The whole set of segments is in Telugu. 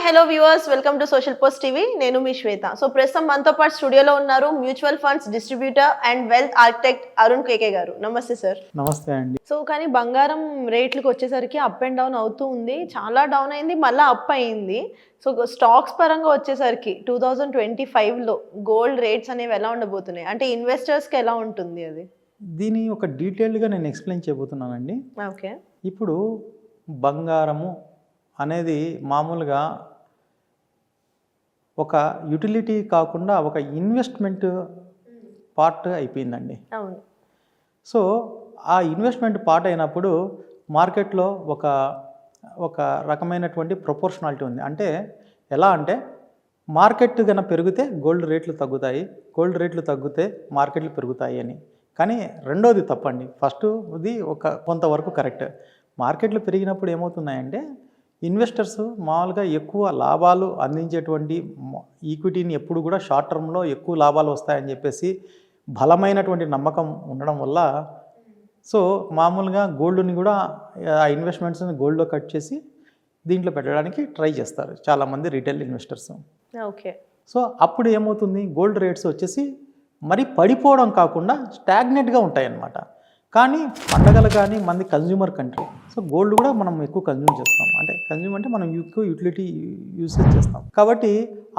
Hello viewers, welcome to social post TV. నేను మీ శ్వేత. సో ప్రస్తుతం మనతో పాటు స్టూడియోలో ఉన్నారు mutual funds distributor and wealth architect Arun K K. నమస్తే సార్. నమస్తే అండి. సో కానీ బంగారం రేట్లకు వచ్చేసరికి అప్ అండ్ డౌన్ అవుతూ ఉంది. చాలా డౌన్ అయింది, మళ్ళీ అప్ అయింది. సో స్టాక్స్ పరంగా వచ్చేసరికి 2025లో గోల్డ్ రేట్స్ అనేవి ఎలా ఉండబోతున్నాయి, అంటే ఇన్వెస్టర్స్కి ఎలా ఉంటుంది అది? దీని ఒక డీటెయిల్డ్గా నేను ఎక్స్ప్లెయిన్ చేయబోతున్నానండి. ఓకే. ఇప్పుడు బంగారము అనేది మామూలుగా ఒక యూటిలిటీ కాకుండా ఒక ఇన్వెస్ట్మెంట్ పార్ట్ అయిపోయిందండి. అవును. సో ఆ ఇన్వెస్ట్మెంట్ పార్ట్ అయినప్పుడు మార్కెట్లో ఒక రకమైనటువంటి ప్రొపోర్షనాలిటీ ఉంది. అంటే ఎలా అంటే మార్కెట్ కన్నా పెరిగితే గోల్డ్ రేట్లు తగ్గుతాయి, గోల్డ్ రేట్లు తగ్గితే మార్కెట్లు పెరుగుతాయి అని. కానీ రెండోది తప్పండి. ఫస్ట్ది కొంతవరకు కరెక్ట్. మార్కెట్లు పెరిగినప్పుడు ఏమవుతున్నాయంటే ఇన్వెస్టర్స్ మామూలుగా ఎక్కువ లాభాలు అందించేటువంటి ఈక్విటీని ఎప్పుడు కూడా షార్ట్ టర్మ్లో ఎక్కువ లాభాలు వస్తాయని చెప్పేసి బలమైనటువంటి నమ్మకం ఉండడం వల్ల సో మామూలుగా గోల్డ్ని కూడా ఆ ఇన్వెస్ట్మెంట్స్ని గోల్డ్లో కట్ చేసి దీంట్లో పెట్టడానికి ట్రై చేస్తారు చాలామంది రీటైల్ ఇన్వెస్టర్స్. ఓకే. సో అప్పుడు ఏమవుతుంది, గోల్డ్ రేట్స్ వచ్చేసి మరి పడిపోవడం కాకుండా స్టాగ్నెట్గా ఉంటాయి అన్నమాట. కానీ పండగలు కానీ మంది కన్జ్యూమర్ కంట్రీ, సో గోల్డ్ కూడా మనం ఎక్కువ కన్జ్యూమ్ చేస్తాం. అంటే కన్జ్యూమ్ అంటే మనం ఎక్కువ యూటిలిటీ యూసేజ్ చేస్తాం. కాబట్టి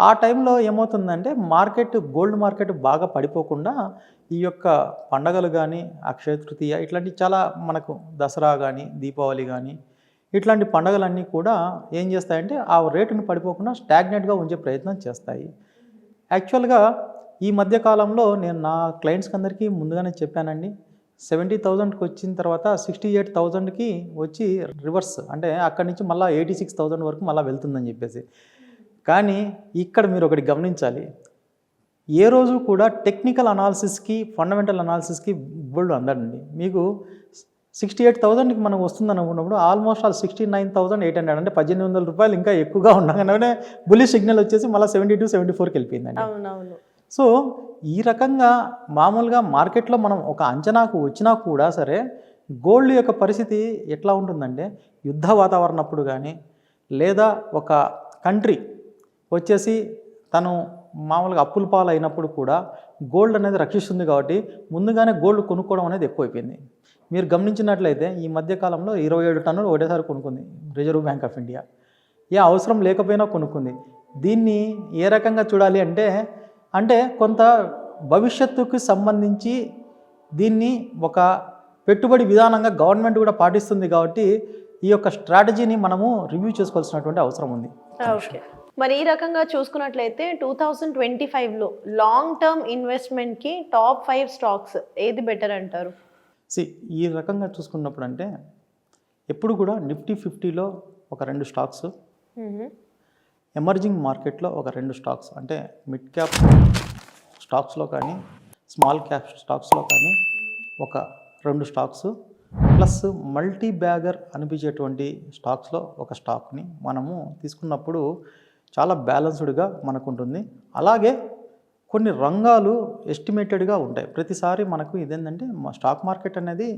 ఆ టైంలో ఏమవుతుందంటే గోల్డ్ మార్కెట్ బాగా పడిపోకుండా ఈ యొక్క పండగలు కానీ అక్షయ తృతీయ ఇట్లాంటి చాలా మనకు దసరా కానీ దీపావళి కానీ ఇట్లాంటి పండగలన్నీ కూడా ఏం చేస్తాయంటే ఆ రేటును పడిపోకుండా స్టాగ్నెట్గా ఉంచే ప్రయత్నం చేస్తాయి. యాక్చువల్గా ఈ మధ్యకాలంలో నేను నా క్లయింట్స్కి అందరికీ ముందుగానే చెప్పానండి, 70,000కి వచ్చిన తర్వాత 68,000కి వచ్చి రివర్స్, అంటే అక్కడి నుంచి మళ్ళీ 86,000 వరకు మళ్ళీ వెళ్తుందని చెప్పేసి. కానీ ఇక్కడ మీరు ఒకటి గమనించాలి, ఏ రోజు కూడా టెక్నికల్ అనాలిసిస్కి ఫండమెంటల్ అనాలిసిస్కి గోల్డ్ అందడండి. మీకు 68,000కి మనకు వస్తుందని అనుకున్నప్పుడు ఆల్మోస్ట్ 69,800 అంటే 1,800 రూపాయలు ఇంకా ఎక్కువగా ఉండగానే బుల్లిష్ సిగ్నల్ వచ్చేసి మళ్ళీ 72-74కి వెళ్ళిపోయిందండి. అవునవును. సో ఈ రకంగా మామూలుగా మార్కెట్లో మనం ఒక అంచనాకు వచ్చినా కూడా సరే గోల్డ్ యొక్క పరిస్థితి ఎట్లా ఉంటుందంటే యుద్ధ వాతావరణప్పుడు కానీ లేదా ఒక కంట్రీ వచ్చేసి తను మామూలుగా అప్పుల పాలు అయినప్పుడు కూడా గోల్డ్ అనేది రక్షిస్తుంది. కాబట్టి ముందుగానే గోల్డ్ కొనుక్కోవడం అనేది ఎక్కువైపోయింది. మీరు గమనించినట్లయితే ఈ మధ్యకాలంలో 27 టన్నులు ఒకటేసారి కొనుక్కుంది రిజర్వ్ బ్యాంక్ ఆఫ్ ఇండియా. ఏ అవసరం లేకపోయినా కొనుక్కుంది. దీన్ని ఏ రకంగా చూడాలి అంటే కొంత భవిష్యత్తుకు సంబంధించి దీన్ని ఒక పెట్టుబడి విధానంగా గవర్నమెంట్ కూడా పాటిస్తుంది. కాబట్టి ఈ యొక్క స్ట్రాటజీని మనము రివ్యూ చేసుకోవాల్సినటువంటి అవసరం ఉంది. ఓకే. మరి ఈ రకంగా చూసుకున్నట్లయితే 2025లో లాంగ్ టర్మ్ ఇన్వెస్ట్మెంట్కి టాప్ 5 స్టాక్స్ ఏది బెటర్ అంటారు? ఈ రకంగా చూసుకున్నప్పుడు అంటే ఎప్పుడు కూడా నిఫ్టీ 50లో ఒక 2 స్టాక్స్, ఎమర్జింగ్ మార్కెట్లో ఒక 2 స్టాక్స్, అంటే మిడ్ క్యాప్ స్టాక్స్లో కానీ స్మాల్ క్యాప్ స్టాక్స్లో కానీ ఒక 2 స్టాక్స్, ప్లస్ మల్టీ బ్యాగర్ అనిపించేటువంటి స్టాక్స్లో ఒక స్టాక్ని మనము తీసుకున్నప్పుడు చాలా బ్యాలెన్స్డ్గా మనకు ఉంటుంది. అలాగే కొన్ని రంగాలు ఎస్టిమేటెడ్గా ఉంటాయి. ప్రతిసారి మనకు ఇదేంటంటే స్టాక్ మార్కెట్ అనేది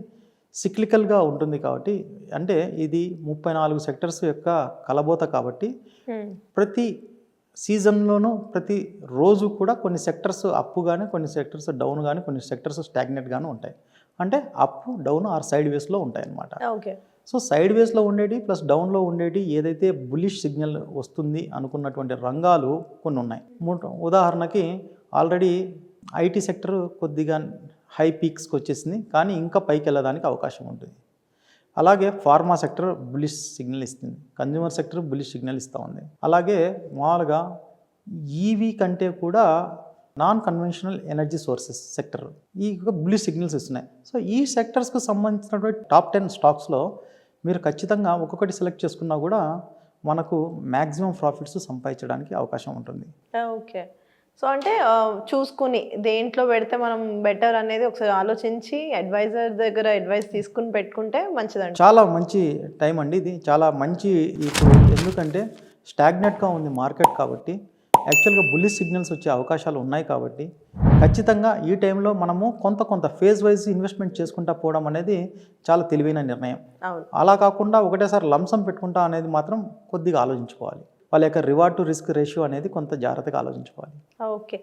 సిక్లికల్గా ఉంటుంది. కాబట్టి అంటే ఇది 34 సెక్టర్స్ యొక్క కలబోత. కాబట్టి ప్రతి సీజన్లోనూ ప్రతి రోజు కూడా కొన్ని సెక్టర్స్ అప్పు కానీ కొన్ని సెక్టర్స్ డౌన్ కానీ కొన్ని సెక్టర్స్ స్టాగ్నెట్గాను ఉంటాయి. అంటే అప్ డౌన్ ఆర్ సైడ్ వేస్లో ఉంటాయి అన్నమాట. ఓకే. సో సైడ్ వేస్లో ఉండేటి ప్లస్ డౌన్లో ఉండేటి ఏదైతే బుల్లిష్ సిగ్నల్ వస్తుంది అనుకున్నటువంటి రంగాలు కొన్ని ఉన్నాయి. ఉదాహరణకి ఆల్రెడీ ఐటీ సెక్టర్ కొద్దిగా హై పీక్స్కి వచ్చేసింది, కానీ ఇంకా పైకి వెళ్ళడానికి అవకాశం ఉంటుంది. అలాగే ఫార్మా సెక్టర్ బుల్లిష్ సిగ్నల్ ఇస్తుంది, కన్జ్యూమర్ సెక్టర్ బుల్లిష్ సిగ్నల్ ఇస్తూ ఉంది. అలాగే మామూలుగా ఈవీ కంటే కూడా non conventional energy sources sector ఈ బుల్లిష్ సిగ్నల్స్ ఇస్తున్నాయి. సో ఈ సెక్టర్స్కు సంబంధించినటువంటి టాప్ 10 స్టాక్స్లో మీరు ఖచ్చితంగా ఒక్కొక్కటి సెలెక్ట్ చేసుకున్నా కూడా మనకు మ్యాక్సిమం ప్రాఫిట్స్ సంపాదించడానికి అవకాశం ఉంటుంది. ఓకే. సో అంటే చూసుకుని దేంట్లో పెడితే మనం బెటర్ అనేది ఒకసారి ఆలోచించి అడ్వైజర్ దగ్గర అడ్వైస్ తీసుకుని పెట్టుకుంటే మంచిదండి. చాలా మంచి టైం అండి ఇది, చాలా మంచి. ఇప్పుడు ఎందుకంటే స్టాగ్నెట్గా ఉంది మార్కెట్, కాబట్టి యాక్చువల్గా బుల్లిష్ సిగ్నల్స్ వచ్చే అవకాశాలు ఉన్నాయి. కాబట్టి ఖచ్చితంగా ఈ టైంలో మనము కొంత ఫేజ్ వైజ్ ఇన్వెస్ట్మెంట్ చేసుకుంటా పోవడం అనేది చాలా తెలివైన నిర్ణయం. అలా కాకుండా ఒకటేసారి లంసం పెట్టుకుంటా అనేది మాత్రం కొద్దిగా ఆలోచించుకోవాలి. వాళ్ళ యొక్క రివార్డ్ టు రిస్క్ రేషియో అనేది కొంత జాగ్రత్తగా ఆలోచించుకోవాలి. ఓకే.